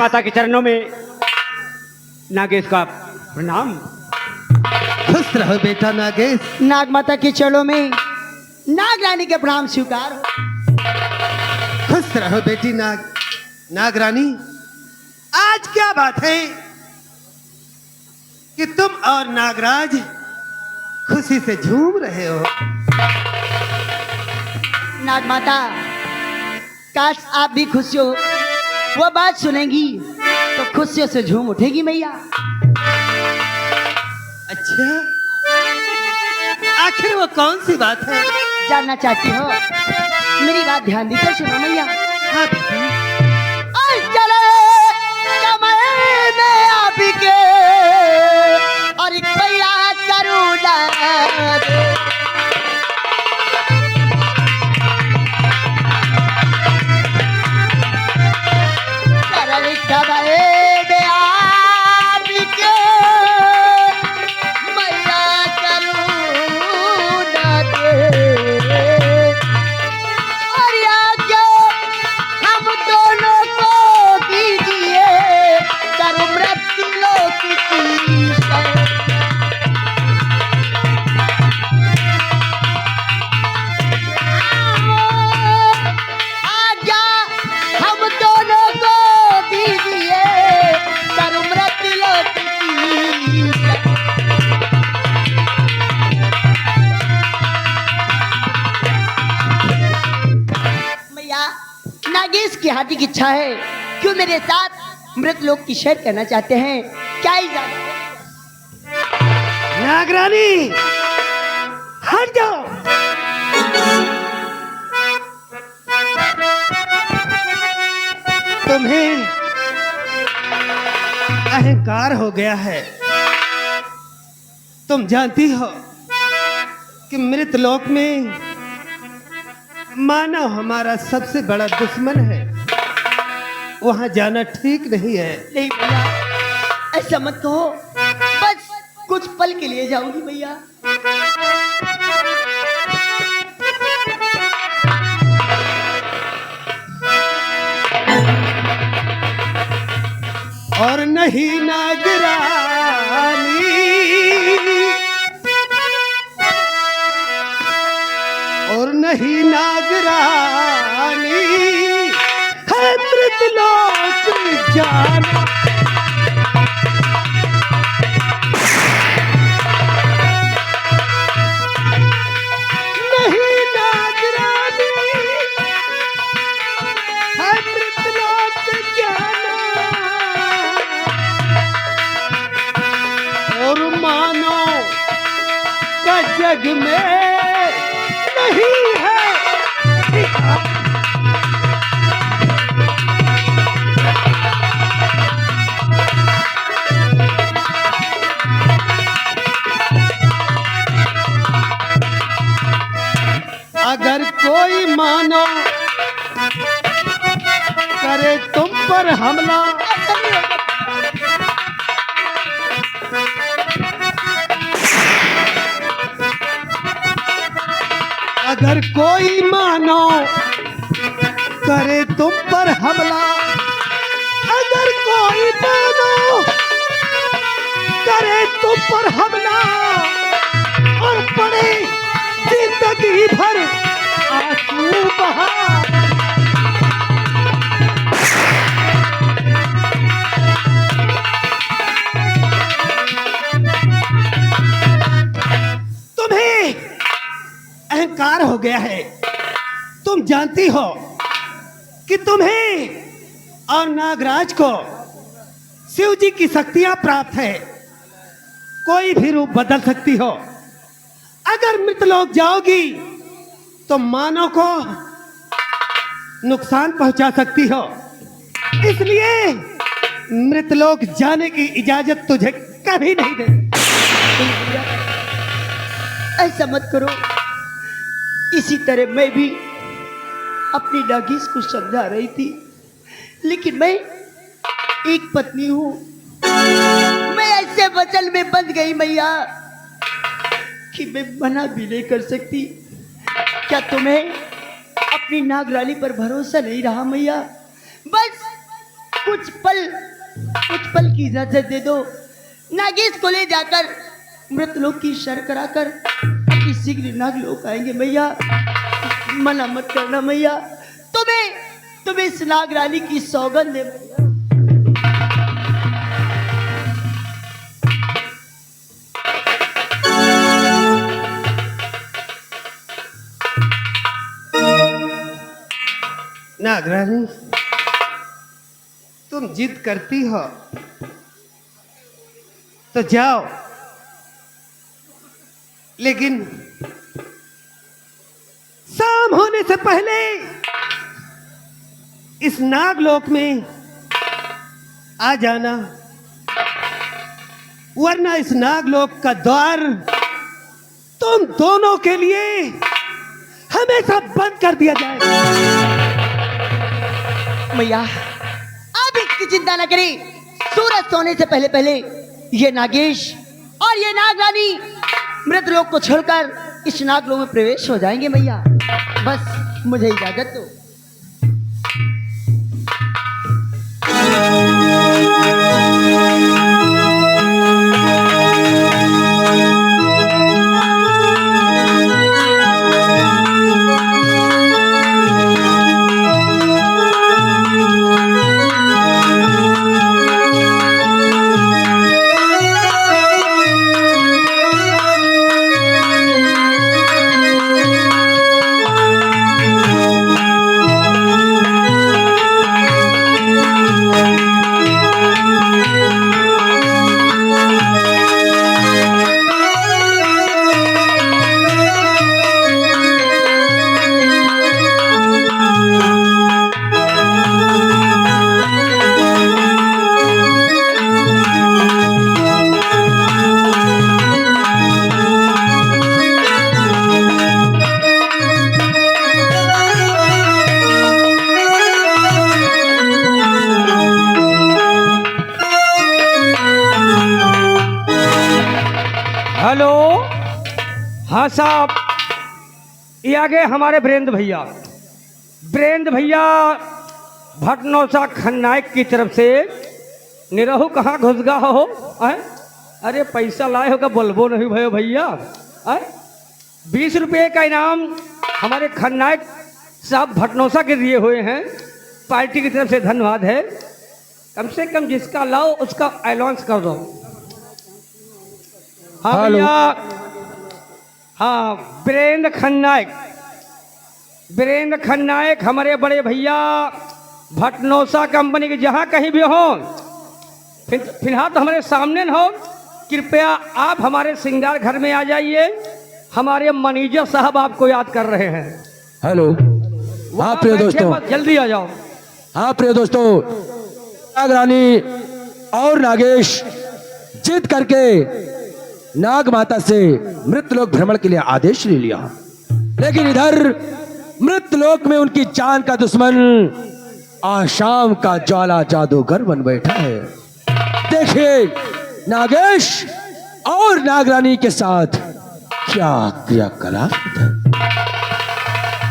माता के चरणों में नागेश का प्रणाम। खुश रहो बेटा नागेश। नाग माता के चरणों में नाग रानी के प्रणाम स्वीकार हो। खुश रहो बेटी नाग रानी। आज क्या बात है कि तुम और नागराज खुशी से झूम रहे हो? नाग माता, काश आप भी खुश हो, वो बात सुनेंगी तो खुशियों से झूम उठेगी मैया। अच्छा, आखिर वो कौन सी बात है? जानना चाहती हो? मेरी बात ध्यान देकर सुनो मैया। हाँ बेटी। और चले कमरे में आप के और एक पैया करूँगा नागेश की हाथी की इच्छा है, क्यों मेरे साथ मृत लोक की सैर करना चाहते हैं? क्या इजाजत है? नागरानी हट जाओ। तुम्हें अहंकार हो गया है। तुम जानती हो कि मृत लोक में मानव हमारा सबसे बड़ा दुश्मन है। वहां जाना ठीक नहीं है। नहीं भैया, ऐसा मत कहो। बस कुछ पल के लिए जाऊंगी भैया। और नहीं नागरानी, और नहीं नागरानी, है मृतलोक जाना। नहीं नागरानी, है मृतलोक जाना। और मानो का जग में नहीं है। अगर कोई मानो करे तुम पर हमला, अगर कोई मानो करे तुम पर हमला, अगर कोई मानो करे तुम पर हमला, और पड़े जिंदगी भर आंसू बहा, तुम्हें अहंकार हो गया है। तुम जानती हो कि तुम्हें और नागराज को शिव जी की शक्तियां प्राप्त है। कोई भी रूप बदल सकती हो। अगर मृतलोक जाओगी तो मानव को नुकसान पहुंचा सकती हो। इसलिए मृतलोक जाने की इजाजत तुझे कभी नहीं दे। ऐसा मत करो। इसी तरह मैं भी अपनी नागेश को समझा रही थी, लेकिन मैं एक पत्नी हूँ। मैं ऐसे वचन में बंध गई मैया कि मैं मना भी नहीं कर सकती। क्या तुम्हें अपनी नागरानी पर भरोसा नहीं रहा मैया? बस कुछ पल की इजाजत दे दो। नागेश को ले जाकर मृत लोक की शर कराकर शीघ्र नागलोक आएंगे मैया। मना मत करना मैया, तुम्हें इस नाग रानी की सौगंध है मैया। नागरानी, तुम जिद करती हो तो जाओ, लेकिन शाम होने से पहले इस नागलोक में आ जाना, वरना इस नागलोक का द्वार तुम दोनों के लिए हमेशा बंद कर दिया जाएगा। मैया आप इसकी चिंता न करें, सूरज सोने से पहले पहले ये नागेश और ये नाग रानी मृत लोक को छोड़कर इस नागलोक में प्रवेश हो जाएंगे मैया। बस मुझे इजाजत दो। हेलो, हाँ साहब, ये आ गए हमारे वीरेंद्र भैया भटनौसा खन्नायक की तरफ से। निरहू कहाँ घुस गया हो? अरे पैसा लाए होगा, बोलबो नहीं भयो भैया। 20 रुपये का इनाम हमारे खन्नायक साहब भटनौसा के दिए हुए हैं, पार्टी की तरफ से धन्यवाद है। कम से कम जिसका लाओ उसका अनाउंस कर दो। हाँ भैया, हाँ वीरेंद्र खन्नायक हमारे बड़े भैया भटनौसा कंपनी के, जहाँ कहीं भी हो फिलहाल तो हमारे सामने न हो, कृपया आप हमारे श्रृंगार घर में आ जाइए। हमारे मैनेजर साहब आपको याद कर रहे हैं। हेलो, हाँ प्रिय दोस्तों, जल्दी आ जाओ। हाँ प्रिय दोस्तों, नाग रानी और नागेश जिद करके नाग माता से मृतलोक भ्रमण के लिए आदेश ले लिया, लेकिन इधर मृतलोक में उनकी जान का दुश्मन आशाम का ज्वाला जादूगर बन बैठा है। देखिए नागेश और नागरानी के साथ क्या क्रियाकलाप है।